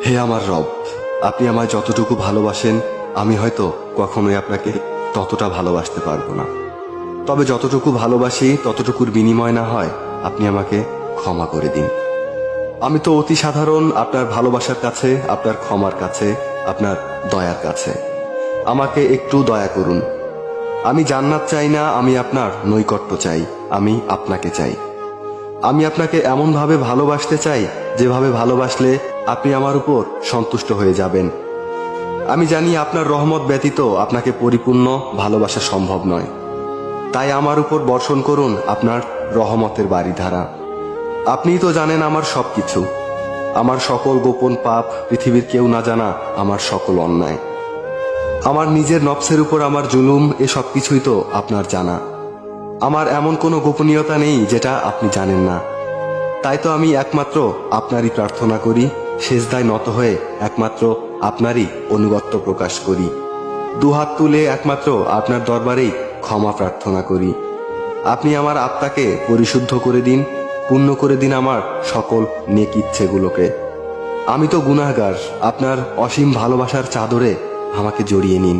হে আমার রব, আপনি আমায় যতটুকু ভালোবাসেন আমি হয়তো কখনোই আপনাকে ততটা ভালোবাসতে পারবো না। তবে যতটুকু ভালোবাসি ততটুকুর বিনিময় না হয় আপনি আমাকে ক্ষমা করে দিন। আমি তো অতি সাধারণ আপনার ভালোবাসার কাছে, আপনার ক্ষমার কাছে, আপনার দয়ার কাছে। আমাকে একটু দয়া করুন। আমি জান্নাত চাই না, আমি আপনার নৈকট্য চাই, আমি আপনাকে চাই। আমি আপনাকে এমনভাবে ভালোবাসতে চাই যেভাবে ভালোবাসলে আপনি আমার উপর সন্তুষ্ট হয়ে যাবেন। আমি জানি আপনার রহমত ব্যতীত আপনাকে পরিপূর্ণ ভালোবাসা সম্ভব নয়। তাই আমার উপর বর্ষণ করুন আপনার রহমতের বারিধারা। আপনিই তো জানেন আমার সবকিছু, আমার সকল গোপন পাপ, পৃথিবীর কেউ না জানা আমার সকল অন্যায়, আমার নিজের নফসের উপর আমার জুলুম, এ সব কিছুই তো আপনার জানা। আমার এমন কোনো গোপনীয়তা নেই যেটা আপনি জানেন না। তাই তো আমি একমাত্র আপনারই প্রার্থনা করি, সেজদায় নত হয়ে একমাত্র আপনারই অনুগত্য প্রকাশ করি, দুহাত তুলে একমাত্র আপনার দরবারেই ক্ষমা প্রার্থনা করি। আপনি আমার আত্মাকে পরিশুদ্ধ করে দিন, পূর্ণ করে দিন আমার সকল নেক ইচ্ছেগুলোকে। আমি তো গুনাহগার, আপনার অসীম ভালোবাসার চাদরে আমাকে জড়িয়ে নিন।